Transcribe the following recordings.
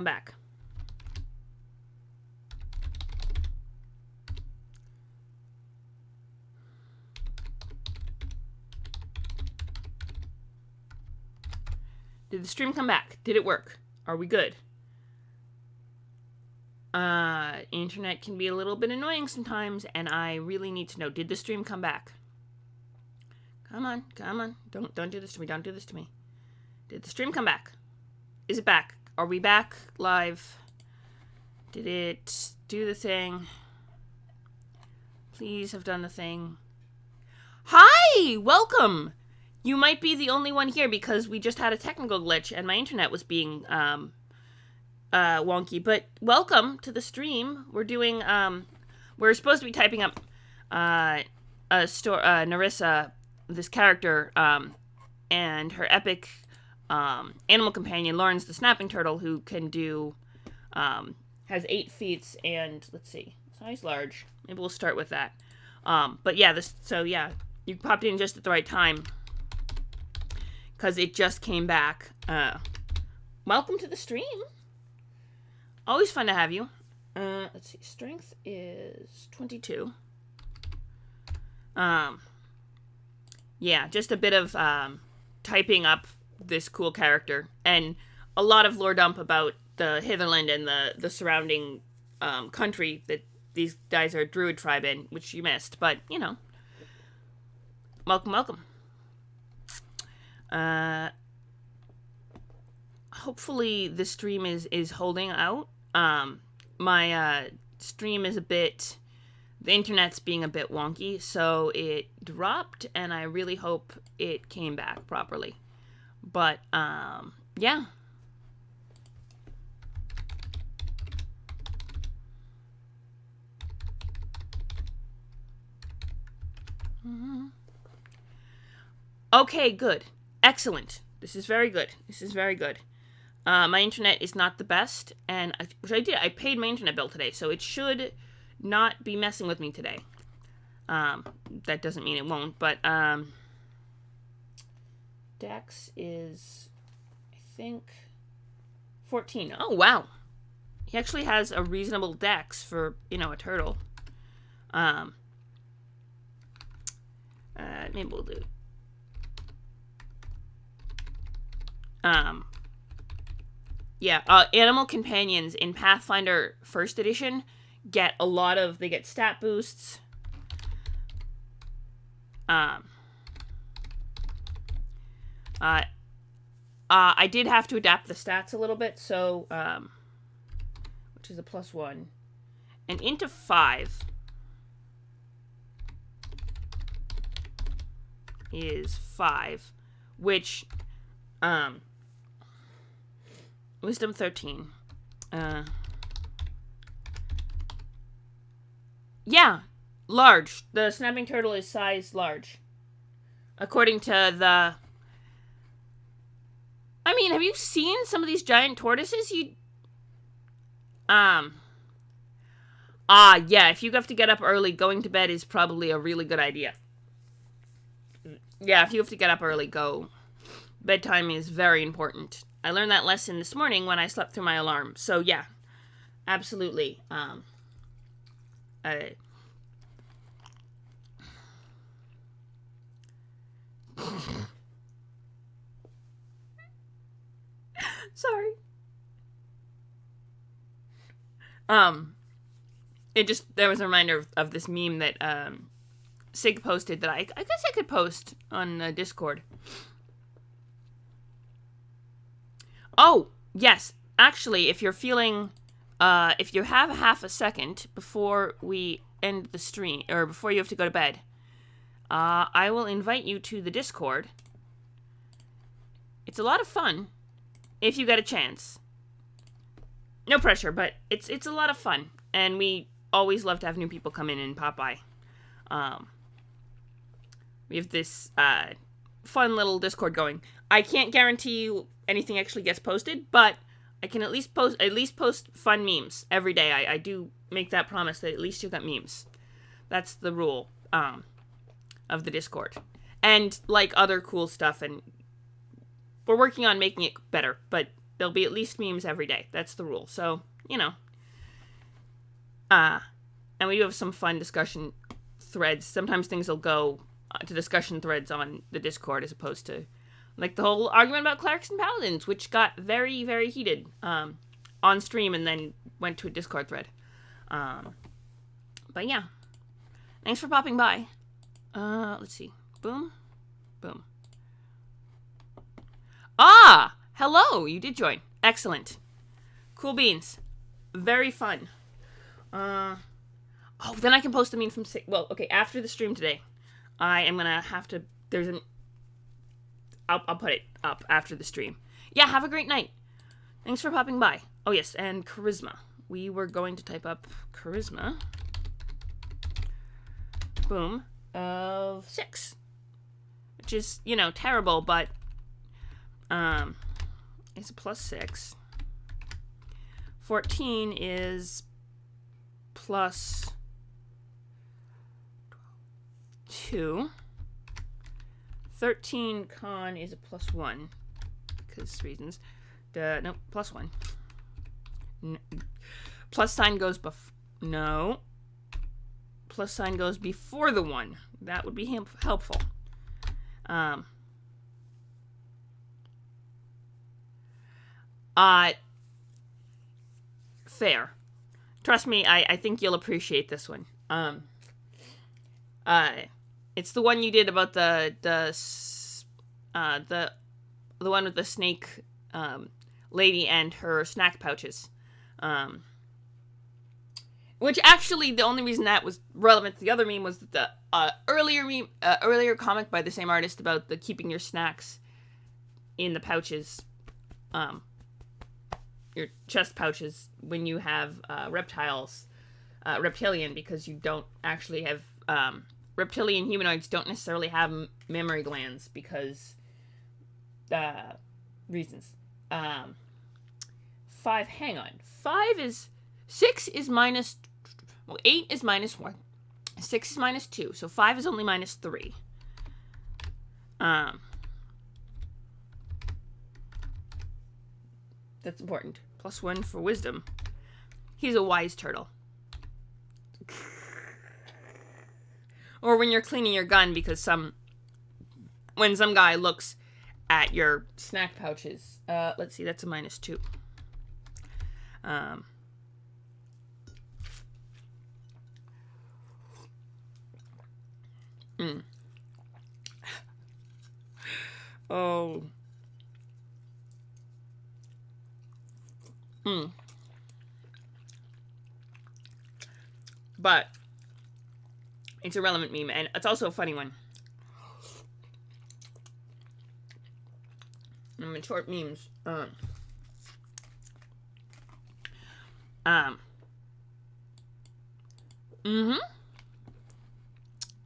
back. Did the stream come back? Did it work? Are we good? Internet can be a little bit annoying sometimes, and I really need to know, did the stream come back? Come on. Don't do this to me. Don't do this to me. Did the stream come back? Is it back? Are we back live? Did it do the thing? Please have done the thing. Hi! Welcome! You might be the only one here because we just had a technical glitch and my internet was being wonky. But welcome to the stream. We're doing we're supposed to be typing up Narissa, this character, and her epic animal companion, Lawrence the snapping turtle, who can do has 8 feats and let's see, size large. Maybe we'll start with that. But yeah, you popped in just at the right time because it just came back. Welcome to the stream. Always fun to have you. Let's see. Strength is 22. Yeah, just a bit of typing up this cool character and a lot of lore dump about the Hitherland and the surrounding country that these guys are a druid tribe in, which you missed, but you know. Welcome. Hopefully the stream is holding out. My stream is the internet's being a bit wonky, so it dropped, and I really hope it came back properly. But, yeah. Okay, good. Excellent. This is very good. My internet is not the best, and I paid my internet bill today, so it should not be messing with me today. That doesn't mean it won't, but Dex is, I think, 14. Oh, wow. He actually has a reasonable Dex for, a turtle. Maybe we'll do. Yeah, animal companions in Pathfinder 1st edition get they get stat boosts. I did have to adapt the stats a little bit, so, which is a +1. And into 5 is 5, which, Wisdom 13. Yeah, large. The snapping turtle is size large. According to the... I mean, have you seen some of these giant tortoises? Yeah, if you have to get up early, going to bed is probably a really good idea. Yeah, if you have to get up early, go. Bedtime is very important. I learned that lesson this morning when I slept through my alarm. So, yeah, absolutely. Sorry. There was a reminder of this meme that, Sig posted that I guess I could post on Discord. Oh, yes. Actually, if you're feeling, if you have half a second before we end the stream, or before you have to go to bed, I will invite you to the Discord. It's a lot of fun, if you get a chance. No pressure, but it's a lot of fun, and we always love to have new people come in and pop by. We have this, fun little Discord going. I can't guarantee you anything actually gets posted, but I can at least post fun memes every day. I do make that promise that at least you'll get memes. That's the rule of the Discord. And like other cool stuff, and we're working on making it better, but there'll be at least memes every day. That's the rule. So, you know. And we do have some fun discussion threads. Sometimes things will go to discussion threads on the Discord as opposed to, like, the whole argument about clerics and paladins, which got very, very heated on stream and then went to a Discord thread. But yeah. Thanks for popping by. Let's see. Boom. Boom. Ah! Hello! You did join. Excellent. Cool beans. Very fun. Oh, then I can post a meme from... Well, okay, after the stream today, I am gonna have to... There's an... I'll put it up after the stream. Yeah, have a great night. Thanks for popping by. Oh, yes, and charisma. We were going to type up charisma. Boom. Of 6. Which is, you know, terrible, but... it's a +6. 14 is... +2. 13 con is a +1 because reasons. No, +1. Plus sign goes no. Plus sign goes before the 1. That would be helpful. Fair. Trust me, I think you'll appreciate this one. It's the one you did about the one with the snake lady and her snack pouches. Which actually, the only reason that was relevant to the other meme was the earlier comic by the same artist about the keeping your snacks in the pouches, your chest pouches when you have reptilian, because you don't actually have reptilian humanoids don't necessarily have memory glands because reasons. 5. Hang on. 6 is minus. Well, 8 is -1. 6 is -2. So 5 is only -3. That's important. +1 for wisdom. He's a wise turtle. Or when you're cleaning your gun because when some guy looks at your snack pouches. Let's see, that's a -2. Oh. But it's a relevant meme, and it's also a funny one. In short memes.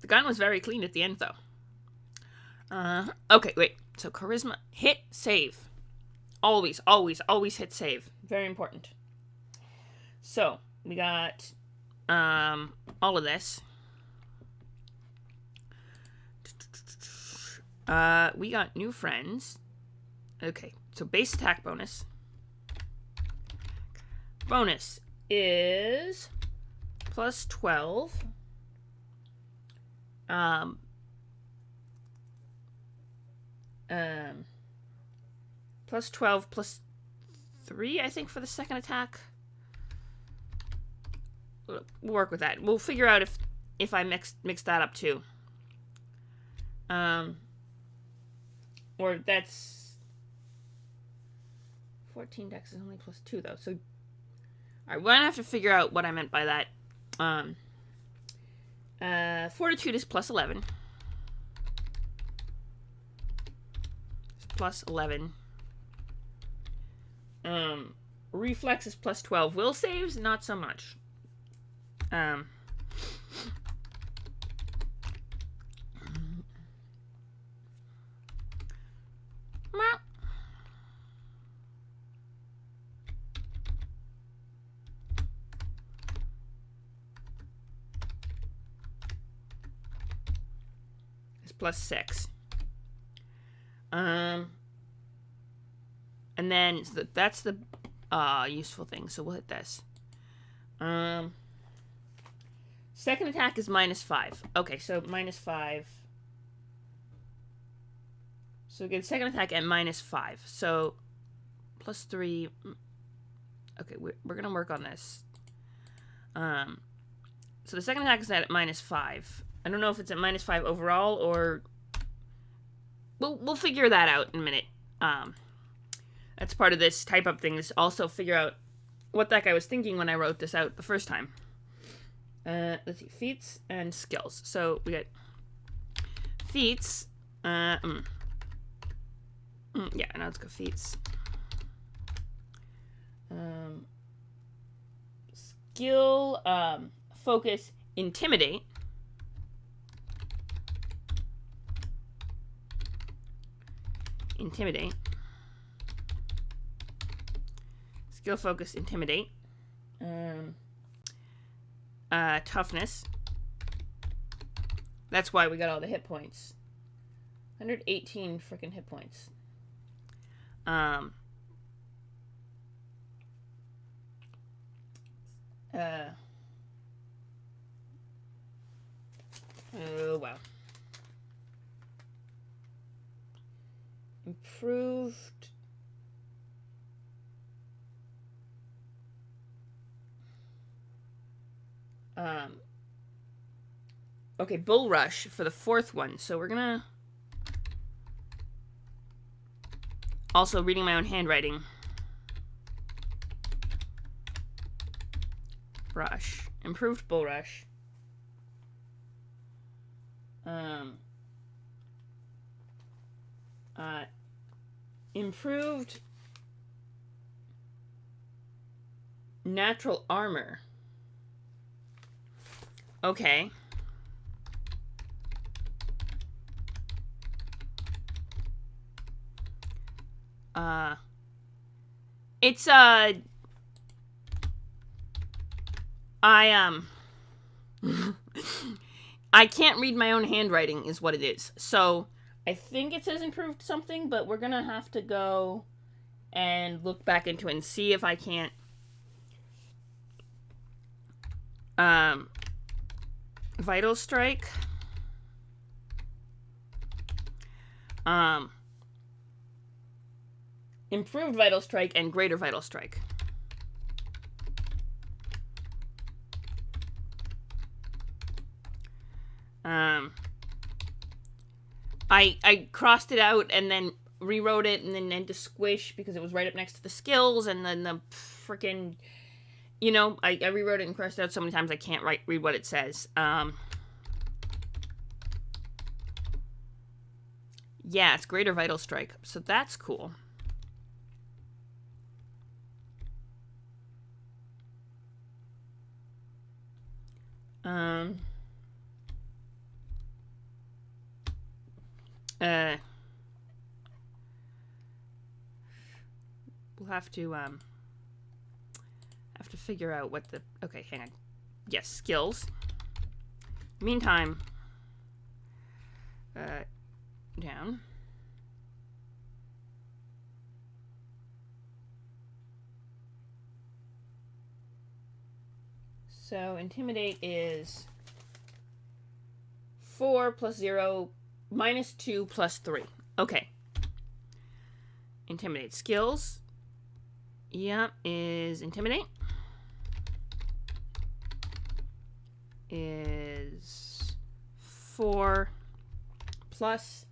The gun was very clean at the end, though. Okay, wait. So charisma, hit save. Always, always, always hit save. Very important. So we got all of this. We got new friends. Okay, so base attack bonus. Bonus is +12. +12 +3, I think, for the second attack. We'll work with that. We'll figure out if I mix that up too. Or that's 14 dex is only +2 though. So, all right, we're gonna have to figure out what I meant by that. Fortitude is +11. +11. Reflex is +12. Will saves, not so much. It's +6. And then so that's the useful thing. So we'll hit this. Second attack is -5. Okay, so -5. So we get second attack at -5. So +3. Okay, we're gonna work on this. So the second attack is at -5. I don't know if it's at -5 overall or we'll figure that out in a minute. That's part of this type up thing, is also figure out what the heck I was thinking when I wrote this out the first time. Let's see, feats and skills. So we got feats. Yeah, now let's go feats. Skill, focus, intimidate. Intimidate. Skill, focus, intimidate. Toughness. That's why we got all the hit points. 118 freaking hit points. Oh, wow. Improved. Okay, Bull Rush for the fourth one. So we're gonna... Also, reading my own handwriting. Rush. Improved Bull Rush. Improved natural armor. Okay. It's I can't read my own handwriting is what it is. So I think it says improved something, but we're gonna have to go and look back into it and see if I can't Vital Strike. Improved Vital Strike and Greater Vital Strike. I crossed it out and then rewrote it and then into squish because it was right up next to the skills, and then the freaking, you know, I rewrote it and crossed it out so many times I can't read what it says. Yeah, it's Greater Vital Strike, so that's cool. We'll have to figure out what the... Okay, hang on. Yes, skills. Meantime, down. So, intimidate is 4 plus 0 minus 2 plus 3. Okay. Intimidate skills. Yeah, is intimidate. Is 4 plus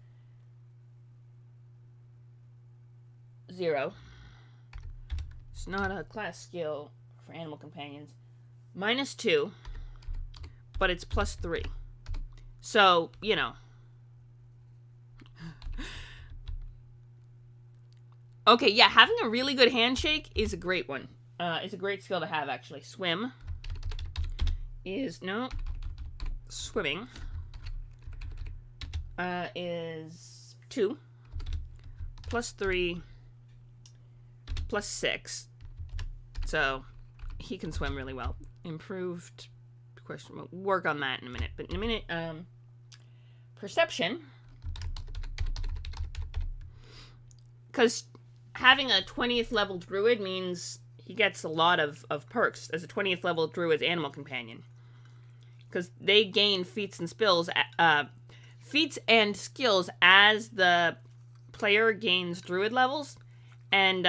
0. It's not a class skill for animal companions. Minus 2, but it's plus 3. So, you know. Okay, yeah, having a really good handshake is a great one. It's a great skill to have, actually. Swim is... No. Swimming is 2 plus 3 plus 6. So, he can swim really well. Improved... Question. We'll work on that in a minute. But in a minute, perception. Because having a 20th level druid means he gets a lot of perks as a 20th level druid's animal companion. Because they gain feats and skills, as the player gains druid levels. And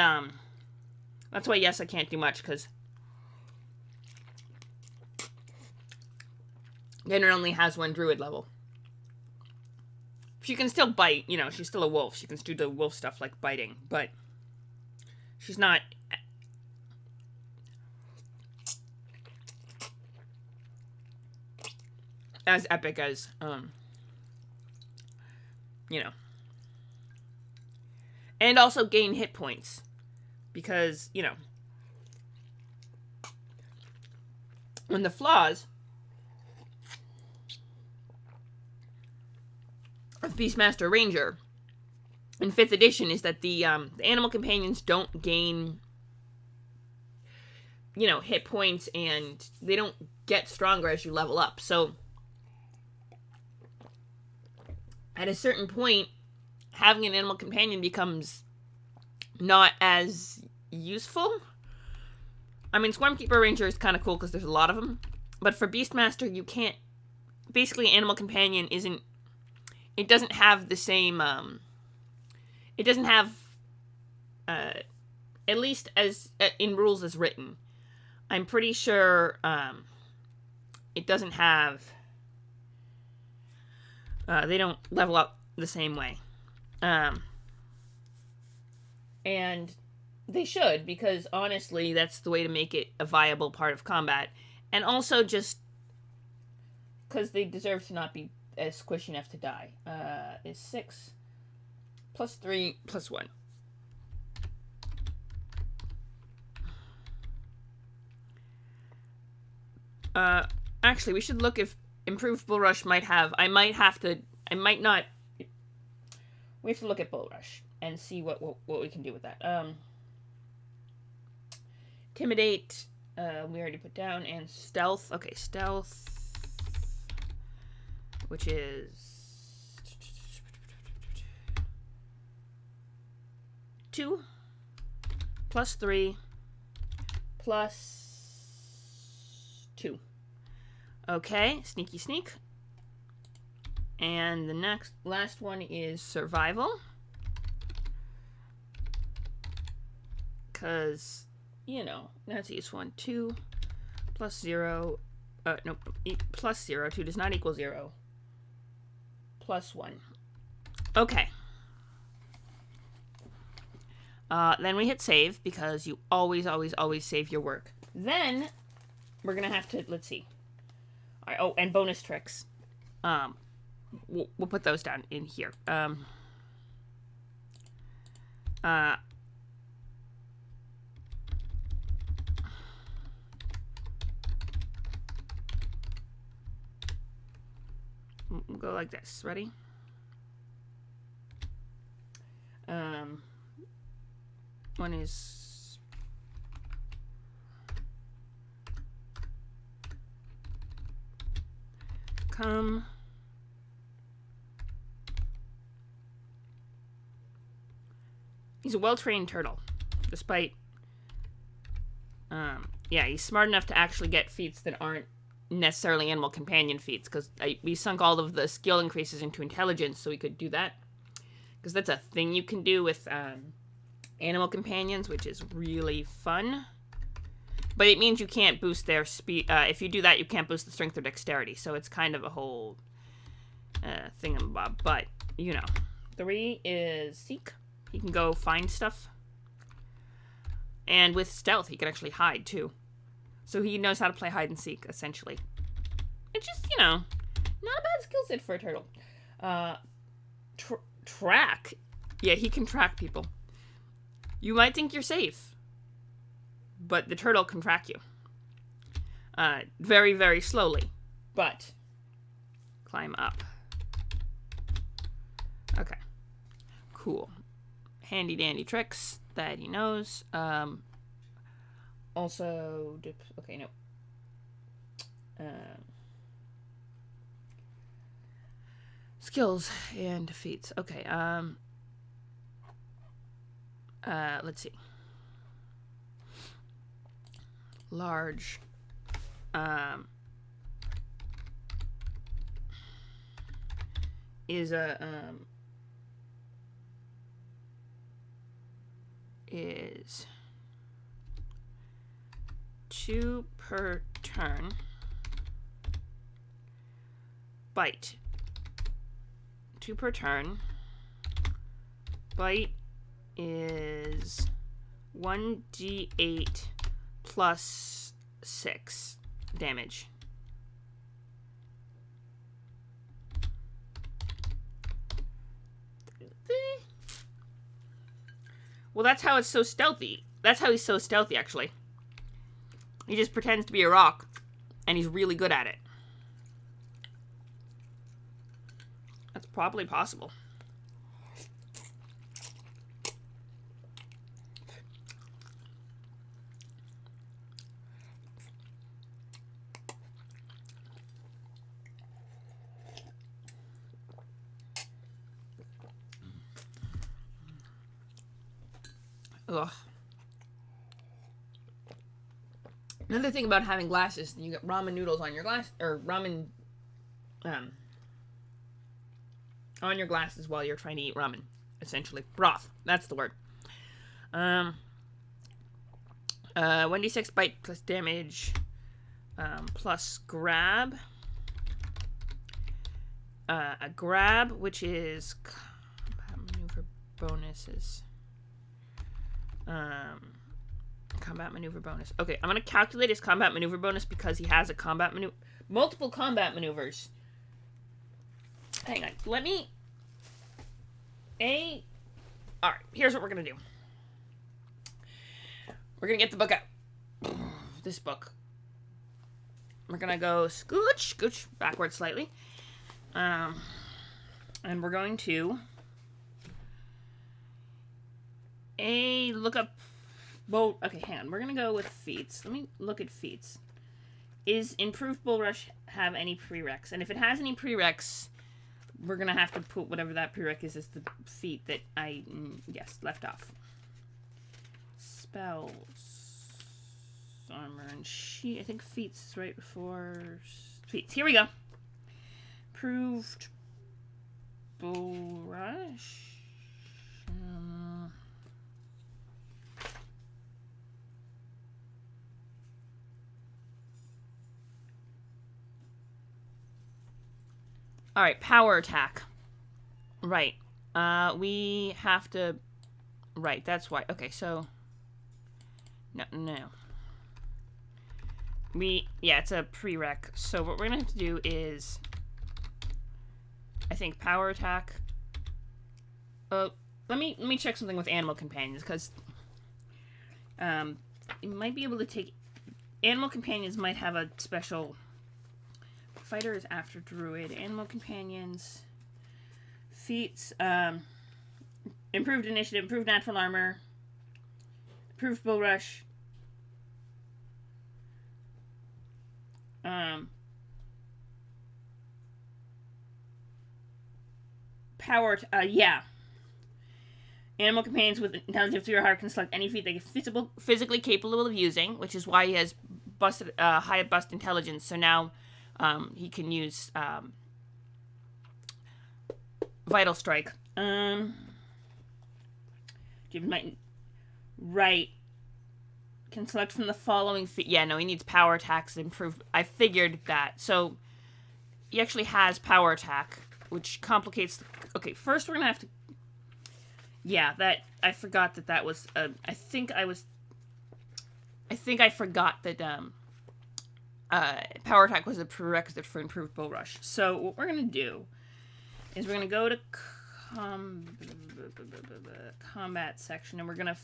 that's why, yes, I can't do much, because Dinner only has 1 druid level. She can still bite, you know, she's still a wolf. She can still do wolf stuff like biting, but she's not as epic as, you know. And also gain hit points, because, you know, when the flaws of Beastmaster Ranger in 5th edition is that the animal companions don't gain, you know, hit points, and they don't get stronger as you level up. So at a certain point, having an animal companion becomes not as useful. I mean, Swarmkeeper Ranger is kind of cool because there's a lot of them, but for Beastmaster, you can't. Basically, animal companion isn't. It doesn't have the same. It doesn't have, at least as in rules as written. I'm pretty sure it doesn't have. They don't level up the same way, and they should, because honestly, that's the way to make it a viable part of combat, and also just because they deserve to not be as squishy enough to die. Is 6 plus 3 plus 1. Actually, we should look if improved Bull Rush might have. I might not. We have to look at Bull Rush and see what we can do with that. Intimidate, we already put down, and Stealth. Okay, Stealth, which is 2 plus 3 plus 2. Okay, Sneaky Sneak. And the last one is Survival. Because, you know, that's each one. 2 plus 0. No, plus 0. 2 does not equal 0. Plus 1. Okay. Then we hit save, because you always, always, always save your work. Then we're going to have to, let's see. All right, oh, and bonus tricks. We'll put those down in here. We'll go like this. Ready? One is come. He's a well-trained turtle, despite, yeah, he's smart enough to actually get feats that aren't necessarily animal companion feats, because we sunk all of the skill increases into intelligence so we could do that, because that's a thing you can do with animal companions, which is really fun. But it means you can't boost their speed. If you do that, you can't boost the strength or dexterity, so it's kind of a whole thingamabob. But, you know. 3 is Seek. He can go find stuff. And with Stealth, he can actually hide, too. So he knows how to play hide and seek, essentially. It's just, you know, not a bad skill set for a turtle. Track. Yeah, he can track people. You might think you're safe, but the turtle can track you. Very, very slowly. But climb up. Okay. Cool. Handy dandy tricks that he knows. Also, okay, no. Skills and feats. Okay, let's see. Large. Is a is 2 per turn. Bite. 2 per turn. Bite is 1d8 plus 6 damage. Well, that's how it's so stealthy. That's how he's so stealthy, actually. He just pretends to be a rock, and he's really good at it. That's probably possible. Ugh. Another thing about having glasses, you get ramen noodles on your glass, or ramen, on your glasses while you're trying to eat ramen, essentially. Broth, that's the word. 1d6 bite plus damage, plus grab. A grab, which is combat maneuver bonuses. Combat maneuver bonus. Okay, I'm gonna calculate his combat maneuver bonus because he has a combat maneuver, multiple combat maneuvers. Hang on, let me. All right, here's what we're gonna do. We're gonna get the book out. This book. We're gonna go scooch backwards slightly, and we're going to look up. Well, okay, hang on. We're gonna go with feats. Let me look at feats. Is improved bull rush have any prereqs? And if it has any prereqs, we're gonna have to put whatever that prereq is as the feat that I left off. Spells, armor and sheet. I think feats is right before feats. Here we go. Improved bull rush. All right, power attack. Right. We have to. Right, that's why. Okay, so. No. It's a prereq. So what we're gonna have to do is, I think power attack. Let me check something with animal companions because, you might be able to take. Animal companions might have a special. Fighter is after druid. Animal companions. Feats. Improved initiative. Improved natural armor. Improved bull rush. Power. Animal companions with intelligence 3 or higher can select any feat they are physically capable of using, which is why he has high bust intelligence. So now. He can use Vital Strike. Right. Can select from the following feat. Yeah, no, he needs power attacks improved. I figured that. So he actually has power attack, which complicates. Okay, first we're gonna have to. Yeah, I forgot that was. I think I forgot that. Power attack was a prerequisite for improved bull rush. So what we're gonna do is we're gonna go to combat section, and we're gonna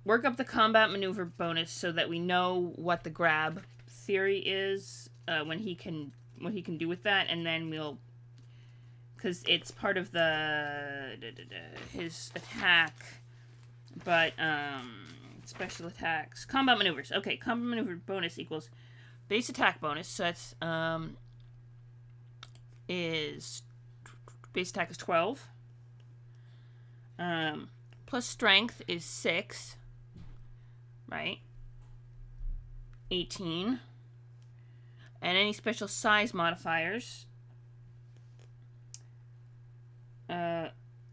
work up the combat maneuver bonus so that we know what the grab theory is, what he can do with that, and then we'll, because it's part of his attack, but special attacks. Combat maneuvers. Okay, combat maneuver bonus equals base attack bonus. So that's base attack is 12. plus strength is 6, right? 18. And any special size modifiers.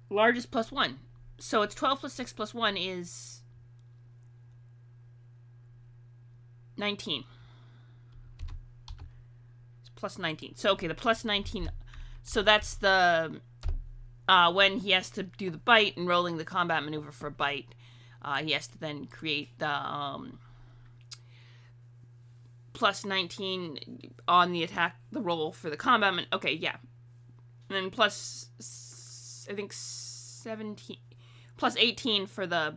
Largest plus 1. So it's 12 plus 6 plus 1 is 19. It's plus 19. So, okay, the plus 19. So that's the... when he has to do the bite and rolling the combat maneuver for a bite, he has to then create the plus 19 on the attack, the roll for the combat. Okay, yeah. And then plus, I think 17, plus 18 for the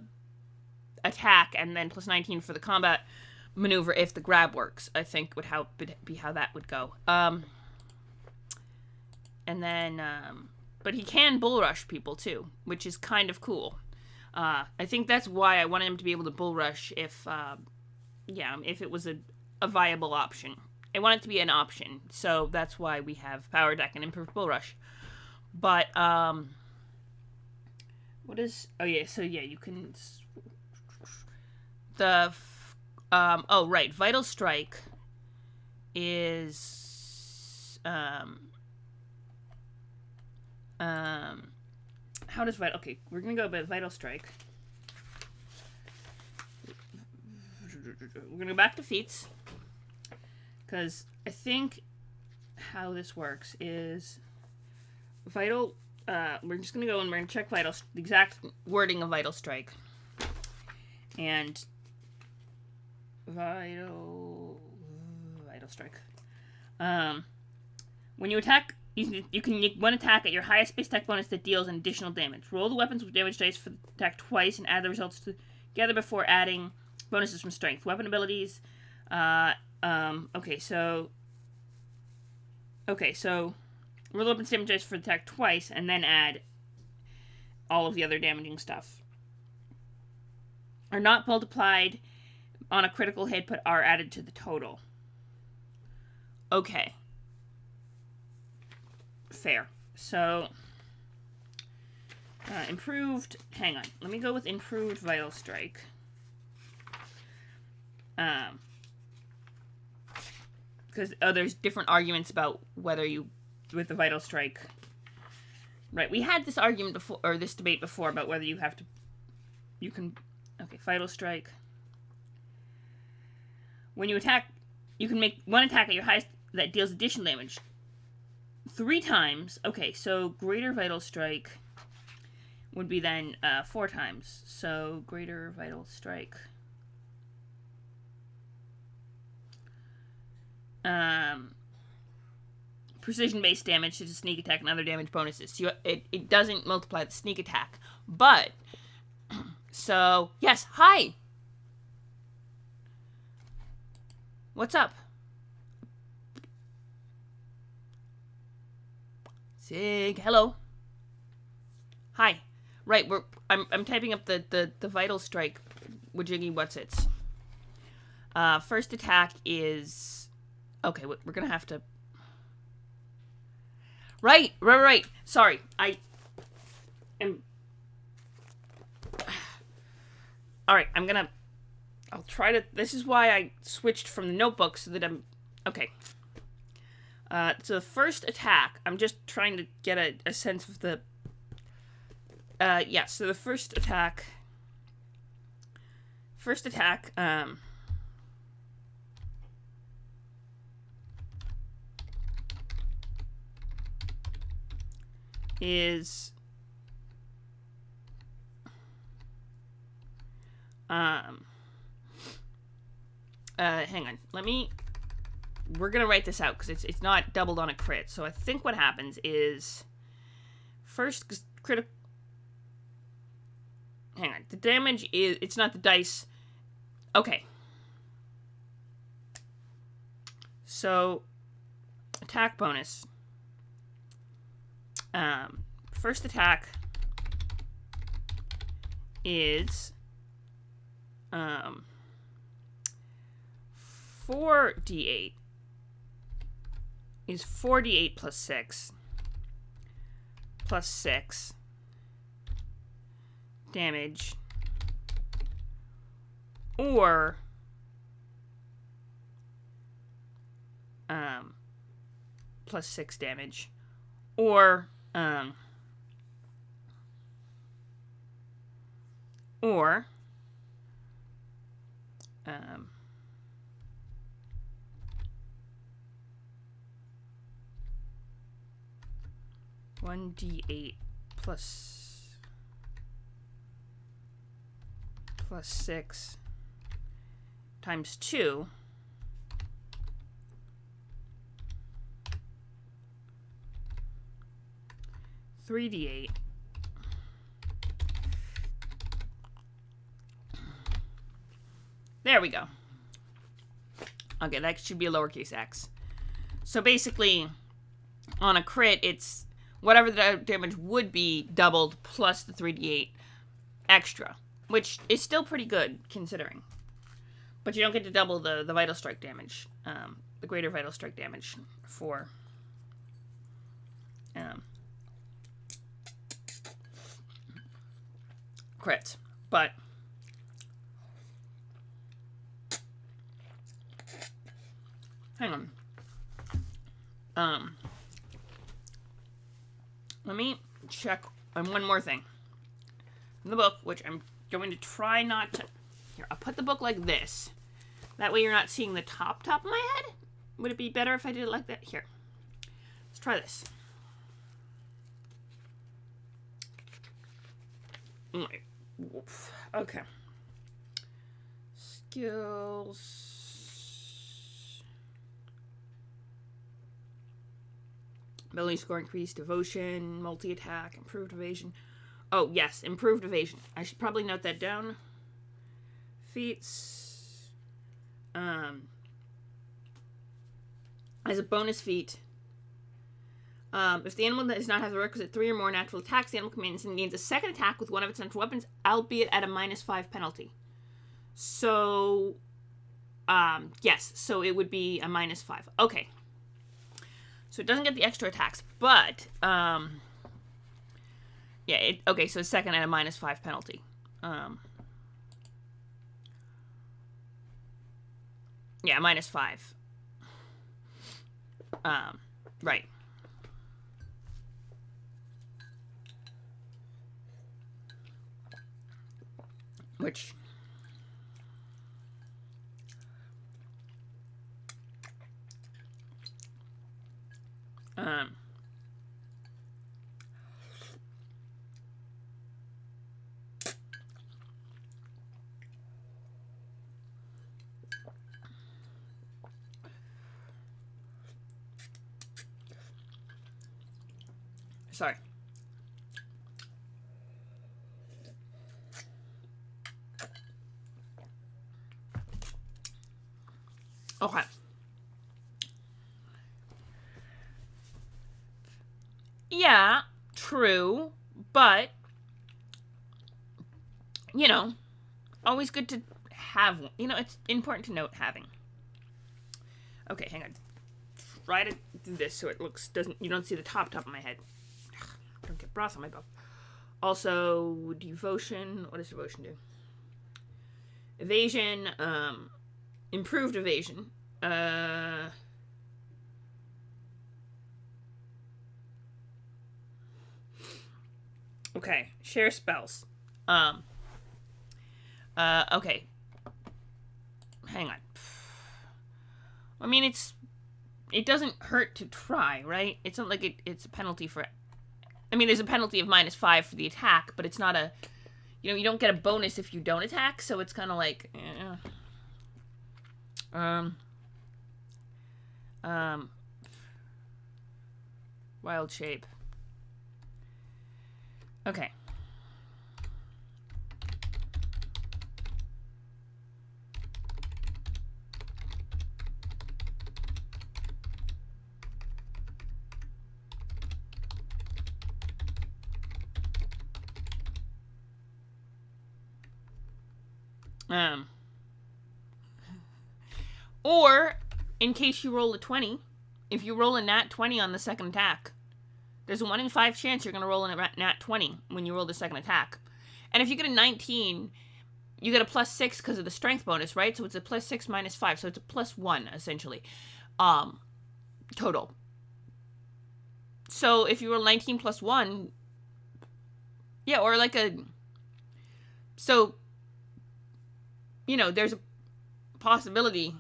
attack, and then plus 19 for the combat maneuver if the grab works, I think would be how that would go. And then, but he can bull rush people too, which is kind of cool. I think that's why I wanted him to be able to bull rush if it was a viable option. I want it to be an option, so that's why we have power attack and improved bull rush. But what is? Oh yeah, so yeah, you can. Right, vital strike is how does vital? Okay, we're gonna go by vital strike. We're gonna go back to feats, because I think how this works is vital. We're just gonna go and we're gonna check the exact wording of vital strike, and vital strike. When you attack. You can make one attack at your highest base attack bonus that deals an additional damage. Roll the weapons with damage dice for the attack twice and add the results together before adding bonuses from strength. Weapon abilities. Okay, so roll the weapons damage dice for the attack twice and then add all of the other damaging stuff. Are not multiplied on a critical hit, but are added to the total. Okay. Fair. So, improved... Hang on. Let me go with improved vital strike. Because there's different arguments about whether you... With the vital strike. Right. We had this argument before, or this debate before, about whether you have to... You can... Okay, vital strike. When you attack... You can make one attack at your highest that deals additional damage. 3 times. Okay, so greater vital strike would be then 4 times. So greater vital strike. Precision-based damage to sneak attack and other damage bonuses. So it doesn't multiply the sneak attack. But, so, yes, hi! What's up? Sig, hello. Hi. Right, I'm typing up the vital strike Wajiggy Whatsits. First attack is... Okay, we're gonna have to... Right. Sorry, I am... Alright, I'll try to... This is why I switched from the notebook, so that I'm... Okay. So the first attack, I'm just trying to get a sense of the... so the first attack... is... hang on, we're gonna write this out because it's not doubled on a crit. So I think what happens is first critical. Hang on, the damage is it's not the dice. Okay. So attack bonus. First attack is 4d8 is 4d8 plus 6 plus 6 damage, or plus 6 damage, or 1d8 plus 6 times 2 3d8 there we go. Okay, that should be a lowercase x. So basically, on a crit, it's whatever the damage would be doubled plus the 3d8 extra, which is still pretty good considering. But you don't get to double the vital strike damage, the greater vital strike damage for crits. But hang on. Let me check on one more thing. In the book, which I'm going to try not to... Here, I'll put the book like this. That way you're not seeing the top of my head. Would it be better if I did it like that? Here. Let's try this. Okay. Skills... Ability score increased, devotion, multi-attack, improved evasion. Oh, yes, improved evasion. I should probably note that down. Feats. As a bonus feat, if the animal does not have the requisite 3 or more natural attacks, the animal commands and gains a second attack with one of its natural weapons, albeit at a -5 penalty. So, yes, so it would be a -5. Okay. So it doesn't get the extra attacks, but, yeah, okay, so second at a -5 penalty. Yeah, -5. Right. Which... Sorry. Okay. Yeah, true, but, you know, always good to have one. You know, it's important to note having. Okay, hang on. Try to do this so it looks, you don't see the top of my head. Ugh, don't get broth on my book. Also, devotion. What does devotion do? Evasion, improved evasion. Okay, share spells. Okay. Hang on. I mean, it doesn't hurt to try, right? It's not like it's a penalty for... I mean, there's a penalty of -5 for the attack, but it's not a... You know, you don't get a bonus if you don't attack, so it's kind of like... Wild shape. Okay. Or, in case you roll a 20, if you roll a nat 20 on the second attack, there's a 1 in 5 chance you're going to roll a nat 20 when you roll the second attack. And if you get a 19, you get a +6 because of the strength bonus, right? So it's a +6 minus 5. So it's a +1, essentially, total. So if you were 19 plus 1, yeah, or like a... So, you know, there's a possibility.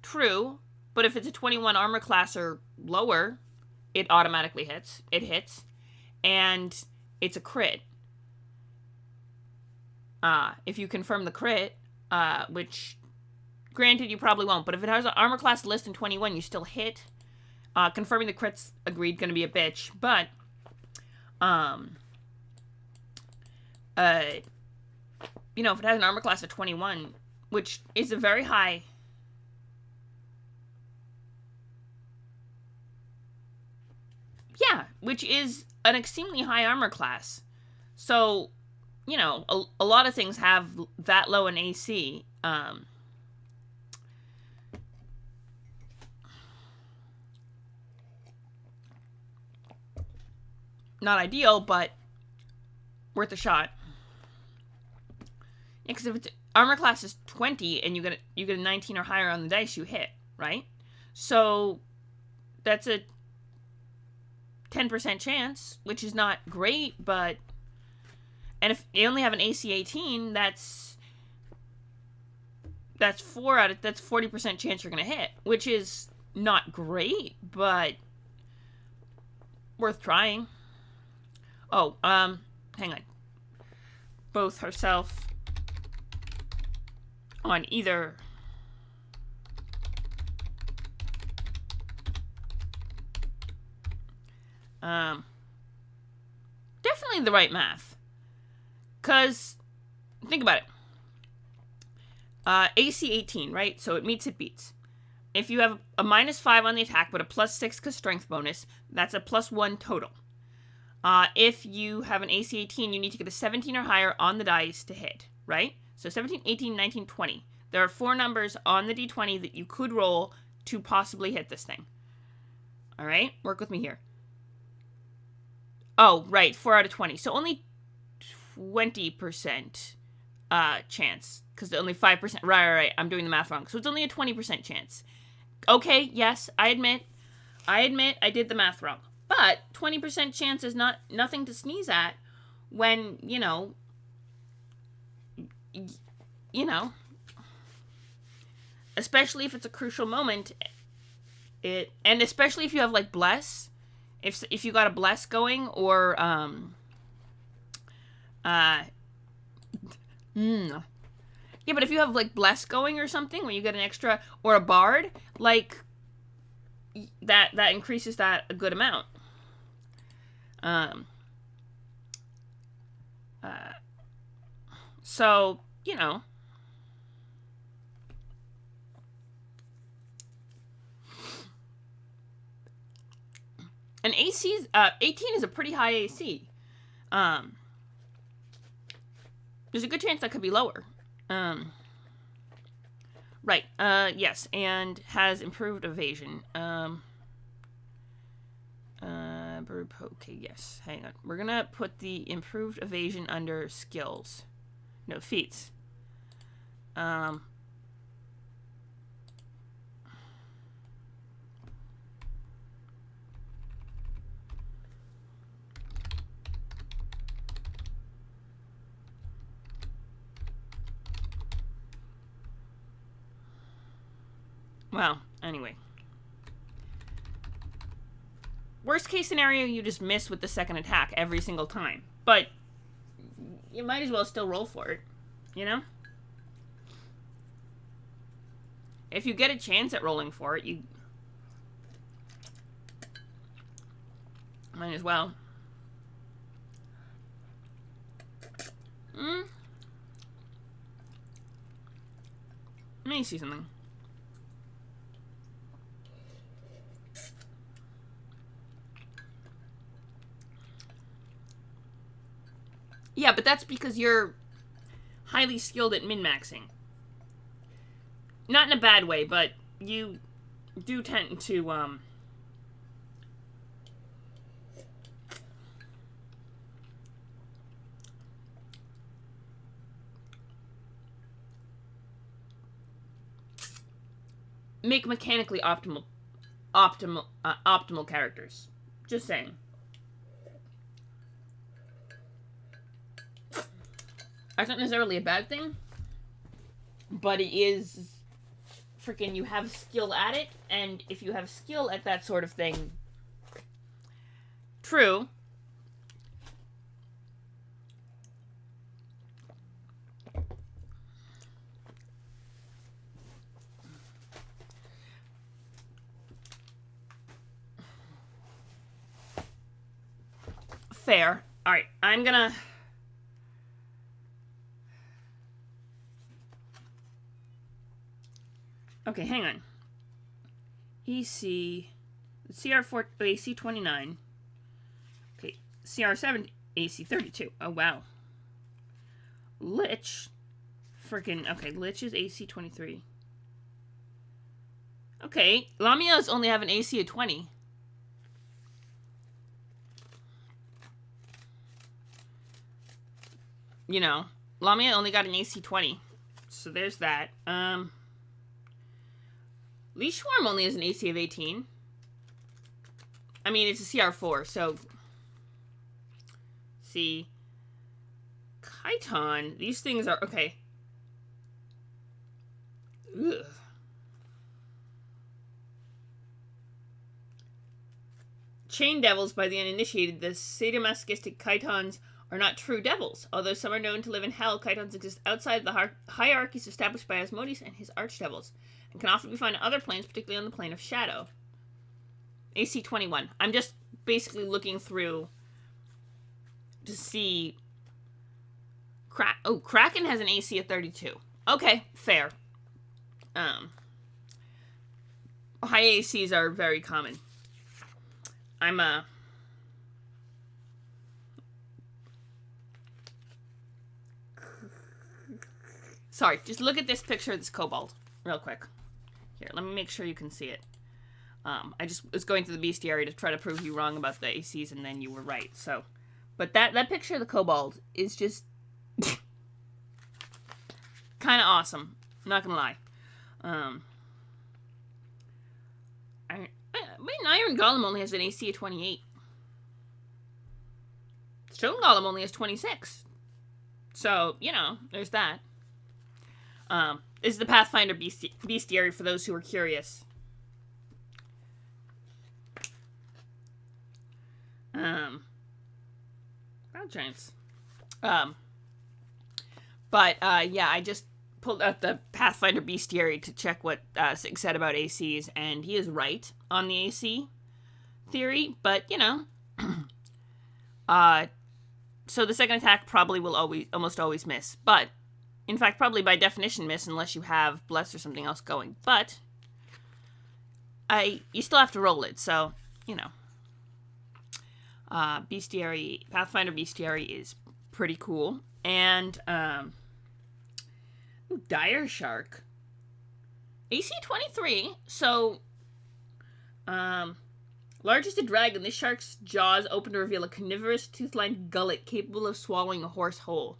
True, but if it's a 21 armor class or lower, it automatically hits. It hits. And it's a crit. If you confirm the crit, which, granted, you probably won't, but if it has an armor class less than 21, you still hit. Confirming the crit's agreed gonna be a bitch, but, you know, if it has an armor class of 21, which is a very high... Yeah, which is an extremely high armor class. So, you know, a lot of things have that low an AC. Not ideal, but worth a shot. Yeah, because if it's armor class is 20 and you get a 19 or higher on the dice, you hit, right? So that's a 10% chance, which is not great, but... And if you only have an AC 18, that's 40% chance you're gonna hit, which is not great, but worth trying. Oh, hang on. Both herself on either... Definitely the right math. Because, think about it. AC 18, right? So it meets, it beats. If you have a -5 on the attack, but a +6 because strength bonus, that's a +1 total. If you have an AC 18, you need to get a 17 or higher on the dice to hit, right? So 17, 18, 19, 20. There are 4 numbers on the d20 that you could roll to possibly hit this thing. All right? Work with me here. Oh, right, 4 out of 20. So only 20% chance, because only 5%. Right. I'm doing the math wrong. So it's only a 20% chance. Okay, yes, I admit I did the math wrong. But 20% chance is nothing to sneeze at when, you know, especially if it's a crucial moment. And especially if you have like bless, if you got a bless going, or yeah, but if you have like bless going or something where you get an extra, or a bard, like that increases that a good amount. So, you know, an AC 18 is a pretty high AC. There's a good chance that could be lower. Right. Yes, and has improved evasion. Okay, yes. Hang on. We're gonna put the improved evasion under skills. No, feats. Well, anyway. Worst case scenario, you just miss with the second attack every single time. But you might as well still roll for it, you know? If you get a chance at rolling for it, you might as well. Let me see something. Yeah, but that's because you're highly skilled at min-maxing. Not in a bad way, but you do tend to, make mechanically optimal characters. Just saying. That's not necessarily a bad thing, but it is freaking, you have skill at it, and if you have skill at that sort of thing, true. Fair. Alright, I'm gonna... Okay, hang on. EC... CR4... AC 29. Okay, CR7... AC 32. Oh, wow. Lich... Freaking... Okay, Lich is AC 23. Okay, Lamia's only have an AC of 20. You know, Lamia only got an AC 20. So there's that. Lee Schwarm only has an AC of 18. I mean, it's a CR4, so... See. Chiton. These things are... Okay. Ugh. Chain devils by the uninitiated. The sadomasochistic Chitons are not true devils. Although some are known to live in hell, Chitons exist outside the hierarchies established by Asmodeus and his archdevils, and can often be found on other planes, particularly on the plane of shadow. AC 21. I'm just basically looking through to see... Kraken has an AC of 32. Okay, fair. High ACs are very common. I'm Sorry, just look at this picture of this kobold real quick. Here, let me make sure you can see it. I just was going through the bestiary to try to prove you wrong about the ACs, and then you were right. So, but that picture of the kobold is just kind of awesome. I'm not gonna lie. Iron Golem only has an AC of 28. Stone Golem only has 26. So, you know, there's that. This is the Pathfinder bestiary for those who are curious. Wild Giants. Yeah, I just pulled out the Pathfinder bestiary to check what Sig said about ACs, and he is right on the AC theory, but, you know. So the second attack probably will almost always miss, but, in fact, probably by definition miss unless you have Bless or something else going, but you still have to roll it, so, you know. Bestiary, Pathfinder bestiary is pretty cool, and, Dire Shark. AC 23, so, large as a dragon, this shark's jaws open to reveal a carnivorous, tooth-lined gullet capable of swallowing a horse whole.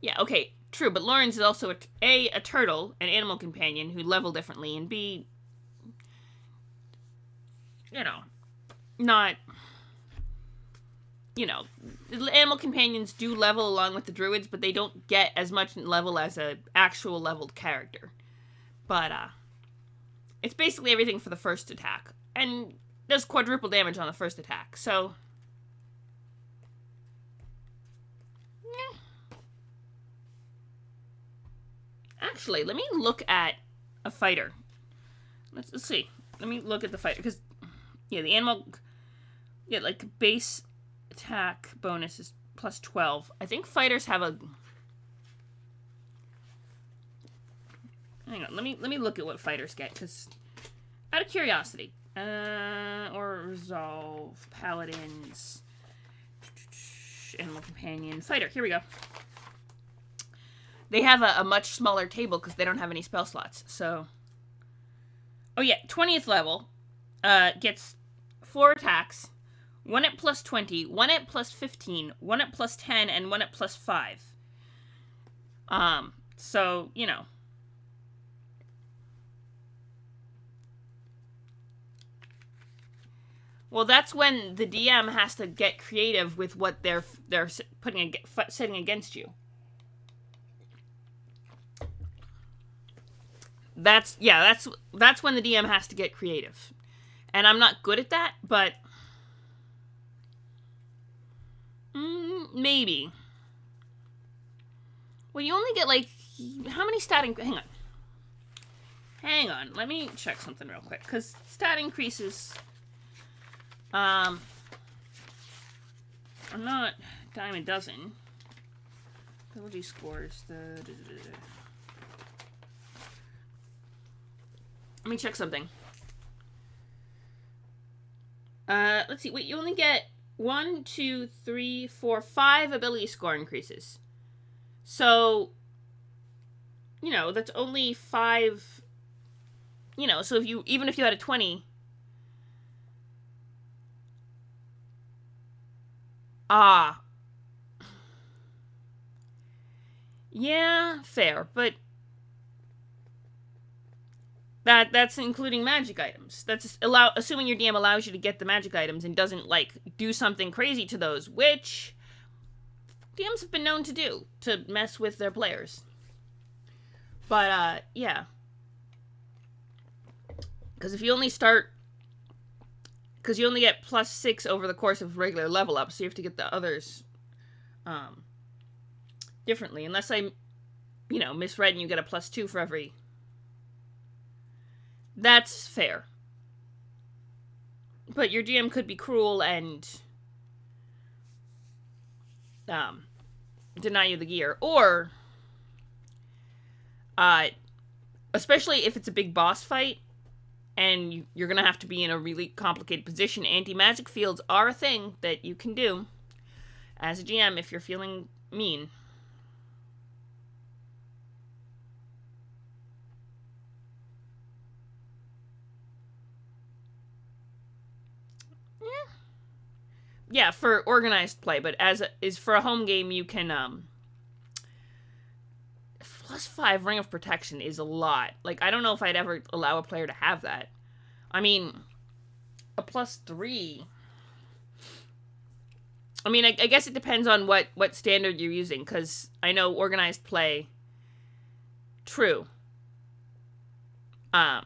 Yeah, okay, true, but Lawrence is also a turtle, an animal companion who level differently, and B, you know, not... You know, the animal companions do level along with the druids, but they don't get as much level as a actual leveled character. But, it's basically everything for the first attack. And does quadruple damage on the first attack, so... Yeah. Actually, let me look at a fighter. Let's see. Let me look at the fighter, because, yeah, the animal... Yeah, like, base... attack bonus is plus 12. I think fighters have a... Hang on, let me look at what fighters get, because out of curiosity. Or resolve, paladins, animal companion, fighter. Here we go. They have a much smaller table because they don't have any spell slots. So, oh yeah, 20th level, gets 4 attacks. one at plus 20, one at plus 15, one at plus 10, and one at plus 5. So, you know. Well, that's when the DM has to get creative with what they're setting against you. That's when the DM has to get creative. And I'm not good at that, but maybe. Well, you only get like how many stat Hang on, let me check something real quick cuz stat increases are not dime a dozen. Ability scores Let me check something. Let's see. Wait, you only get 1, 2, 3, 4, 5 ability score increases. So, you know, that's only 5. You know, so even if you had a 20. Yeah, fair, but that's including magic items. That's assuming your DM allows you to get the magic items and doesn't like do something crazy to those, which DMs have been known to do to mess with their players. But yeah, because if you only start, because you only get plus 6 over the course of regular level up, so you have to get the others differently. Unless I, misread and you get a plus 2 for every. That's fair. But your DM could be cruel and deny you the gear. Or, especially if it's a big boss fight and you're going to have to be in a really complicated position, anti-magic fields are a thing that you can do as a GM if you're feeling mean. Yeah, for organized play, but for a home game, you can plus 5 Ring of Protection is a lot. Like, I don't know if I'd ever allow a player to have that. I mean, a plus 3. I mean, I guess it depends on what standard you're using, because I know organized play. True. I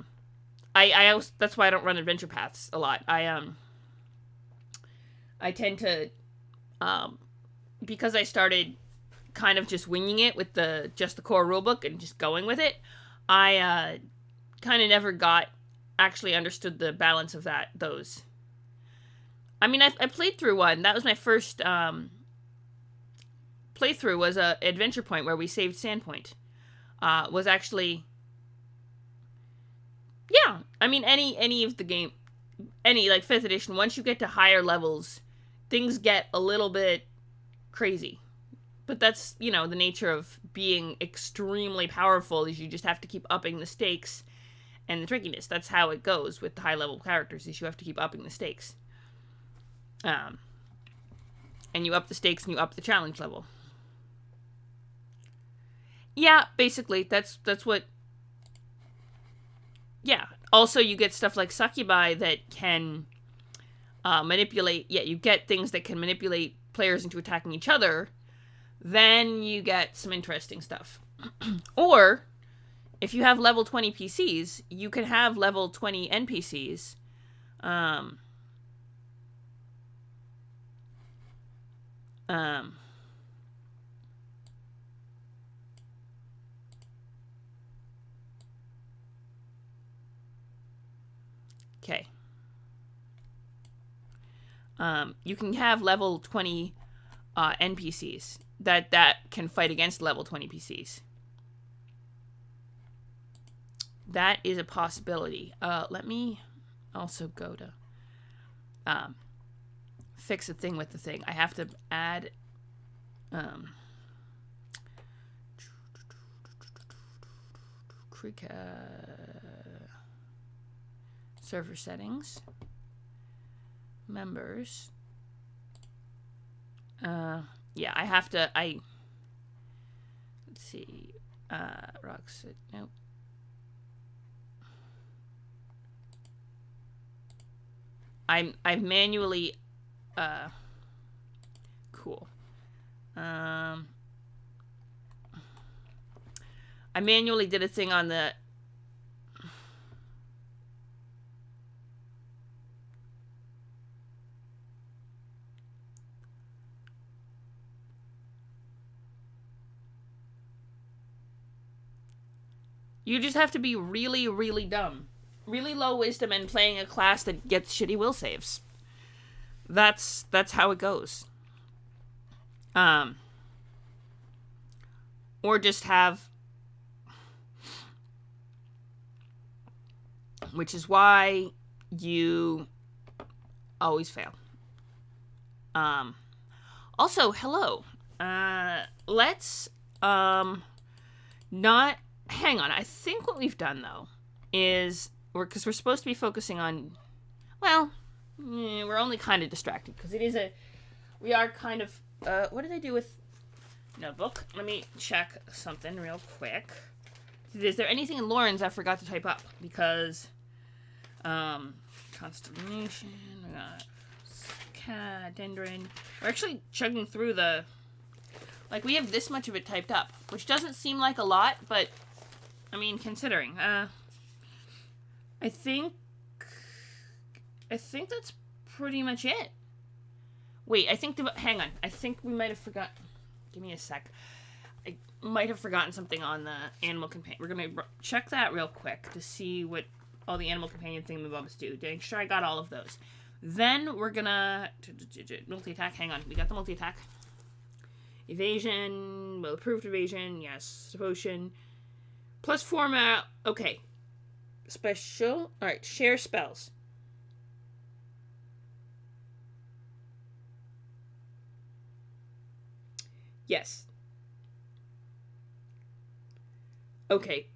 also, that's why I don't run adventure paths a lot. I tend to, because I started kind of just winging it with just the core rulebook and just going with it, I kind of never actually understood the balance of those. I mean, I played through one. That was my first playthrough, was a Adventure Point where we saved Sandpoint. Was actually, yeah. I mean, any of the game, like 5th edition, once you get to higher levels, things get a little bit crazy. But that's, the nature of being extremely powerful, is you just have to keep upping the stakes and the trickiness. That's how it goes with the high-level characters, is you have to keep upping the stakes. And you up the stakes and you up the challenge level. Yeah, basically, that's what... Yeah. Also, you get stuff like Succubi that can manipulate... Yeah, you get things that can manipulate players into attacking each other. Then you get some interesting stuff. Or, if you have level 20 PCs, you can have level 20 NPCs. Okay. You can have level 20 NPCs that can fight against level 20 PCs. That is a possibility. Let me also go to fix a thing with the thing. I have to add server settings, members, Yeah, I have to, let's see, rocks, nope. I've manually, cool. I manually did a thing on the, you just have to be really, really dumb. Really low wisdom and playing a class that gets shitty will saves. That's how it goes. Or just have, which is why you always fail. Also, hello. Let's not hang on. I think what we've done though is because we're supposed to be focusing on, well, we're only kind of distracted because we are kind of, what did I do with notebook? Let me check something real quick. Is there anything in Lauren's I forgot to type up? Because, constellation, we got dendron. We're actually chugging through like, we have this much of it typed up, which doesn't seem like a lot, but, I mean, considering, I think that's pretty much it. Wait, hang on. I think we might have forgot. Give me a sec. I might have forgotten something on the animal companion. We're going to check that real quick to see what all the animal companion thingamabobs do. To make sure I got all of those. Then we're going to multi-attack. Hang on. We got the multi-attack. Evasion. Well, approved evasion. Yes. Devotion. Plus 4 okay. Special. Alright. Share spells. Yes. Okay.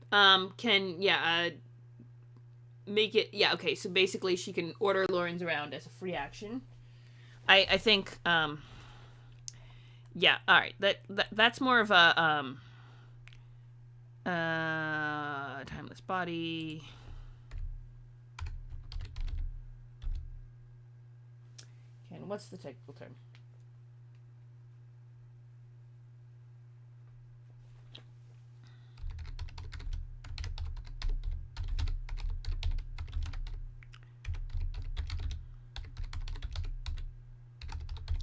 Make it, okay, so basically she can order Lauren's around as a free action. I think, yeah, alright, that's more of a, timeless body. Okay, and what's the technical term?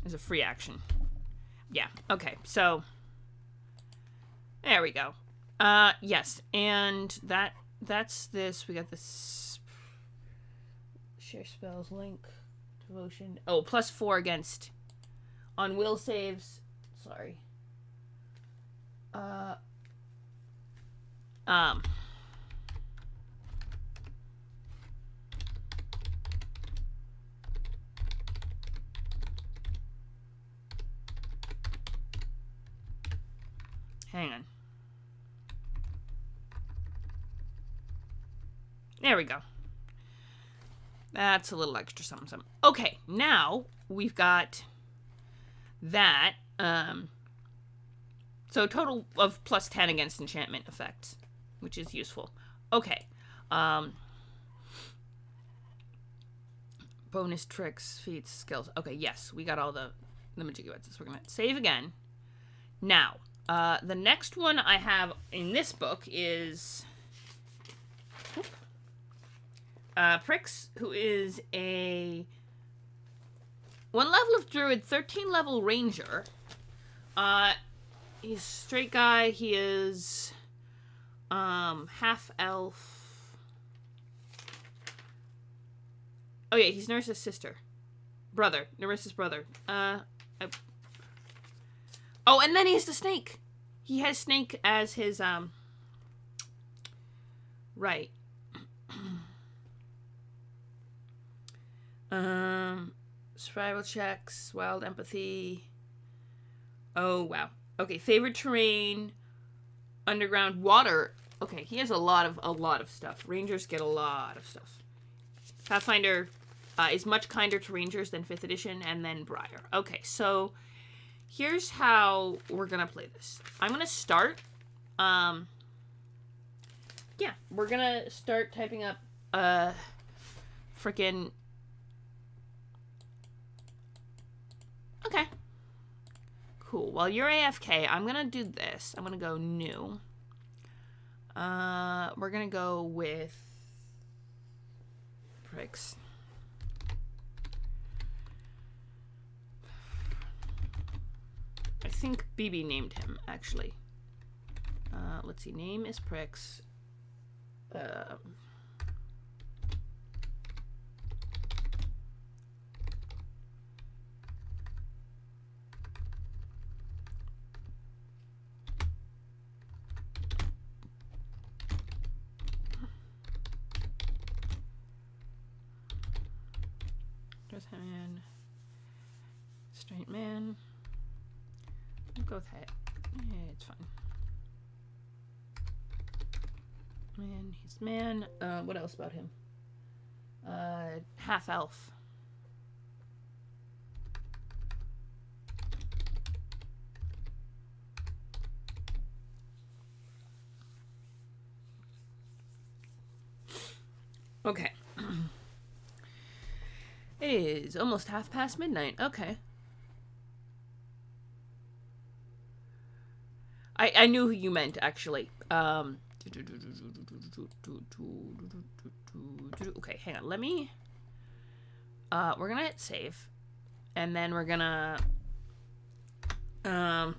Is a free action. Yeah, okay, so there we go. Yes, and that's this. We got this share spells, link, devotion. Oh, plus 4 against on will saves. Sorry. Hang on. There we go. That's a little extra something. Okay, now we've got that. So total of plus 10 against enchantment effects, which is useful. Okay. Bonus tricks, feats, skills. Okay, yes, we got all the Majiguettes. We're going to save again. Now, the next one I have in this book is Prix, who is a 1 level of druid, 13 level ranger. He's a straight guy. He is half elf. Oh yeah, he's Nerissa's brother. Oh, and then he's the snake. He has snake as his right. Survival checks, wild empathy. Oh wow. Okay, favorite terrain, underground, water. Okay, he has a lot of stuff. Rangers get a lot of stuff. Pathfinder is much kinder to Rangers than 5th edition, and then Briar. Okay, so here's how we're gonna play this. I'm gonna start. Yeah, we're gonna start typing up freaking. Okay. Cool. While you're AFK, I'm gonna do this. I'm gonna go new. We're gonna go with pricks. I think BB named him, actually. Let's see. Name is pricks. Man, straight man. I'll go with that. Yeah, it's fine. Man, he's man. What else about him? Half elf. Okay. It is almost midnight. Okay. I knew who you meant, actually. Okay, hang on. Let me... we're gonna hit save. And then we're gonna... let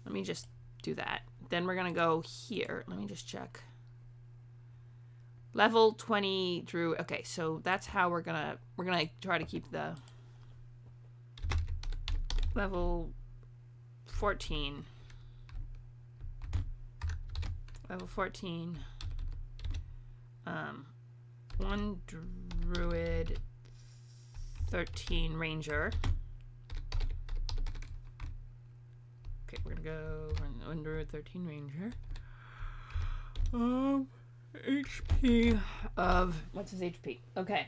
me just do that. Then we're gonna go here. Let me just check. Level 20 through... Okay, so that's how we're gonna try to keep the... Level 14. Level 14. 1 druid, 13 ranger. Okay, we're gonna go 1 druid, 13 ranger. HP of... What's his HP? Okay.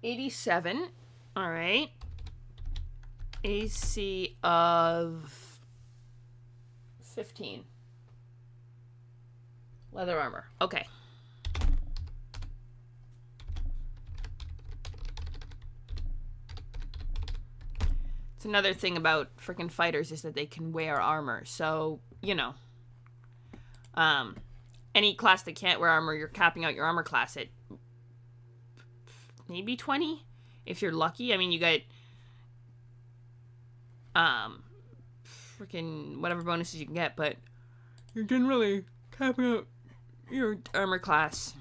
87. All right. AC of 15. Leather armor. Okay. It's another thing about freaking fighters is that they can wear armor. So, you know. Any class that can't wear armor, you're capping out your armor class at maybe 20 if you're lucky. I mean, you get freaking whatever bonuses you can get, but you're generally capping out your armor class.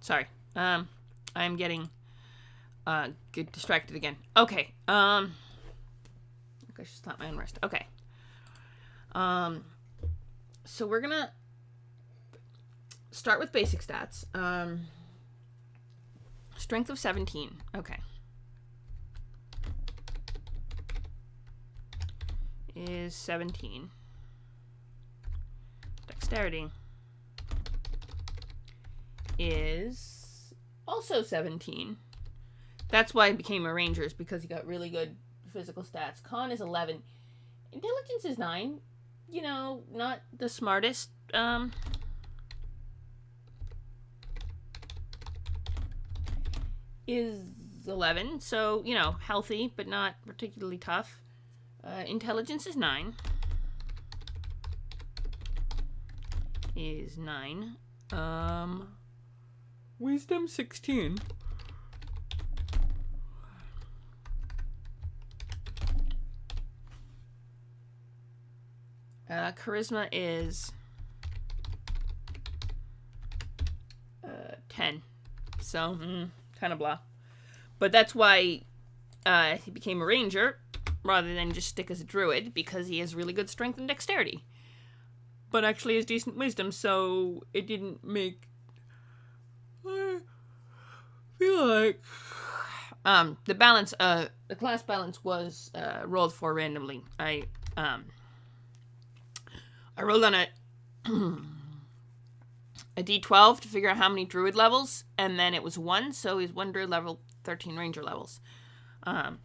Sorry. I'm getting get distracted again. Okay. I should stop my own rest. Okay. So we're gonna start with basic stats. Strength of 17. Okay. Is 17. Dexterity is also 17. That's why I became a ranger, is because he got really good physical stats. Con is 11. Intelligence is 9. You know, not the smartest. Is 11. So, you know, healthy, but not particularly tough. Intelligence is 9. Is 9. Wisdom 16. Charisma is 10. So, kind of blah. But that's why he became a ranger rather than just stick as a druid, because he has really good strength and dexterity. But actually has decent wisdom, so it didn't make... I feel like... the balance, the class balance was rolled for randomly. I rolled on a d12 to figure out how many druid levels, and then it was 1, so he's 1 druid level, 13 ranger levels. I'm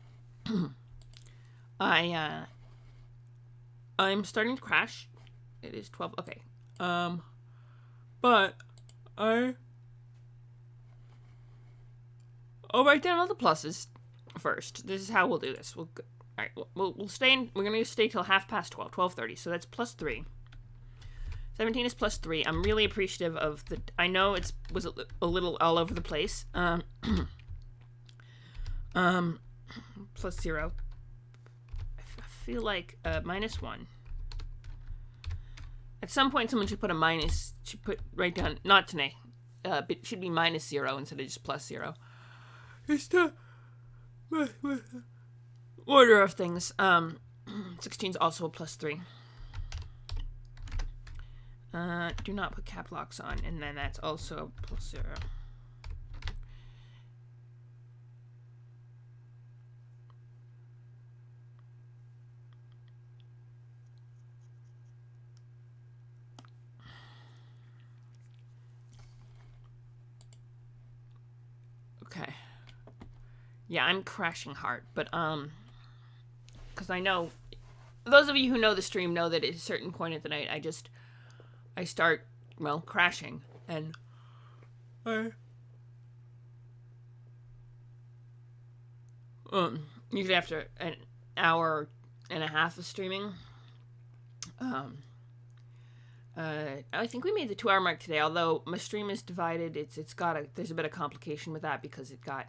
starting to crash. It is 12. Okay. But I'll write down all the pluses first. This is how we'll do this. All right. We'll stay in. We're gonna stay till 12:30. 12:30. So that's +3. 17 is +3. I'm really appreciative of the. I know it was a little all over the place. +0. I feel like -1. At some point, someone should put a minus. Should write down, not today. It should be -0 instead of just +0. It's the order of things. 16 is also a +3. Do not put cap locks on, and then that's also +0. Okay. Yeah, I'm crashing hard, but because I know, those of you who know the stream know that at a certain point at the night, I start, well, crashing, and usually after an hour and a half of streaming, I think we made the 2-hour mark today, although my stream is divided. There's a bit of complication with that because it got,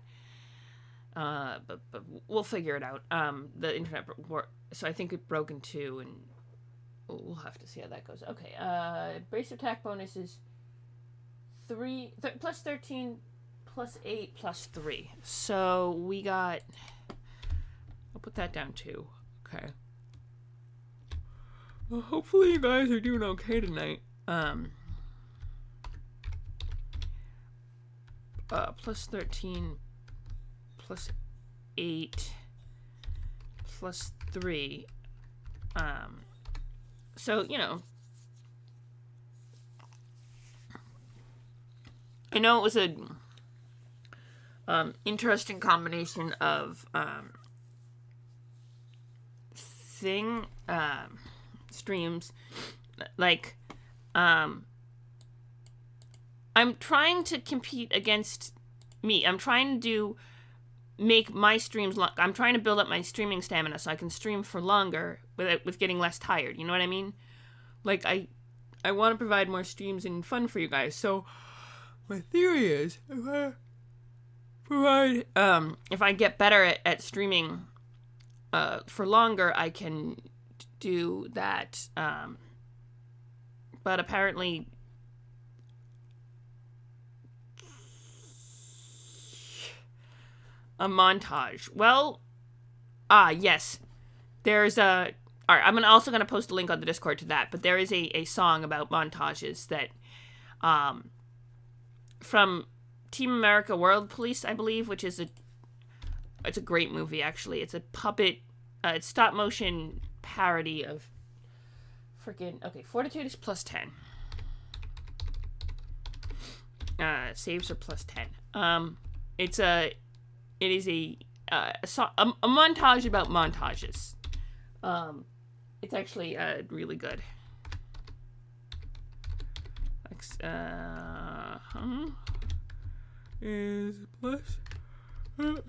but we'll figure it out. The internet, so I think it broke in 2, and we'll have to see how that goes. Okay, base attack bonus is +13, +8, +3. So we got, I'll put that down too. Okay. Well, hopefully you guys are doing okay tonight. +13, +8, +3. So, you know, I know it was a interesting combination of streams. Like, I'm trying to compete against me. I'm trying to make my streams I'm trying to build up my streaming stamina so I can stream for longer with getting less tired. You know what I mean? Like, I want to provide more streams and fun for you guys. So my theory is, if I get better at streaming for longer, I can do that. But apparently, a montage. Well, yes. There's a... Alright, I'm also going to post a link on the Discord to that, but there is a song about montages that, from Team America World Police, I believe, which is it's a great movie, actually. It's a puppet, it's stop motion parody of okay, Fortitude is +10. Saves are +10. It is a montage about montages. It's actually really good. Is plus well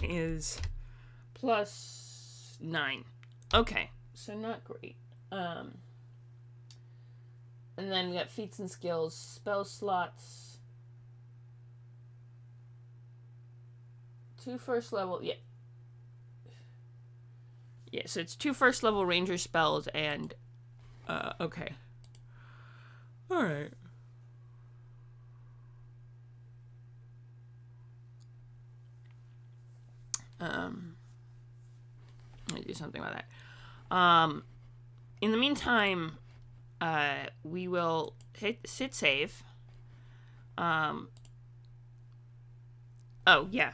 is +9. Okay, so not great. And then we got feats and skills, spell slots, 2 first level, yeah, so it's 2 first level ranger spells and Okay. All right. Let me do something about that. In the meantime, we will sit save. Oh yeah.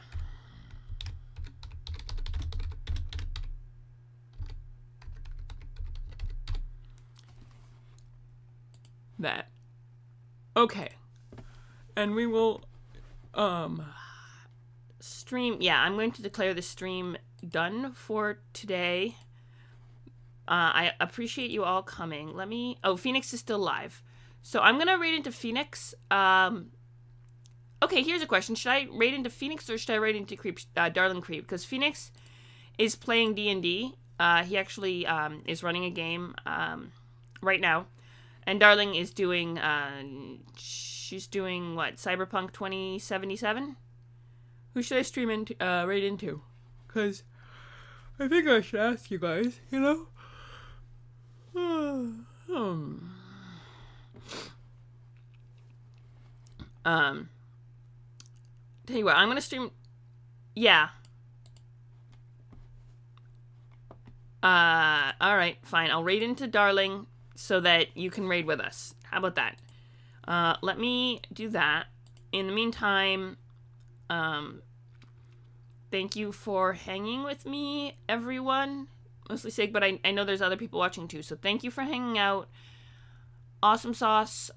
That. Okay. And we will stream. Yeah, I'm going to declare the stream done for today. I appreciate you all coming. Let me. Oh, Phoenix is still live, so I'm gonna raid into Phoenix. Okay, here's a question: should I raid into Phoenix or should I raid into Darling Creep? Because Phoenix is playing D&D. He actually is running a game right now, and Darling is doing. She's doing what? Cyberpunk 2077. Who should I stream into? Raid into? Because I think I should ask you guys. You know. Tell you what, I'm gonna stream. Yeah. All right, fine. I'll raid into Darling so that you can raid with us. How about that? Let me do that. In the meantime, thank you for hanging with me, everyone. Mostly Sig, but I know there's other people watching too, so thank you for hanging out. Awesome sauce.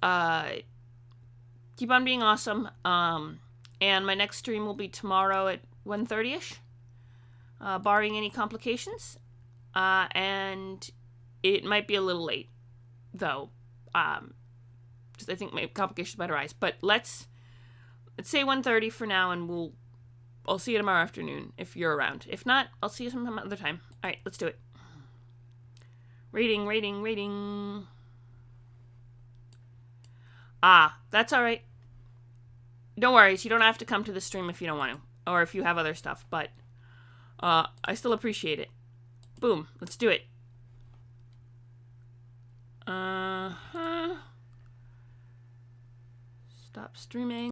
Keep on being awesome. And my next stream will be tomorrow at 1:30ish, barring any complications. And it might be a little late, though, because I think my complications might arise. But let's say 1:30 for now, and I'll see you tomorrow afternoon if you're around. If not, I'll see you some other time. All right, let's do it. Rating. That's all right. Don't worry, you don't have to come to the stream if you don't want to, or if you have other stuff. But I still appreciate it. Boom, let's do it. Stop streaming.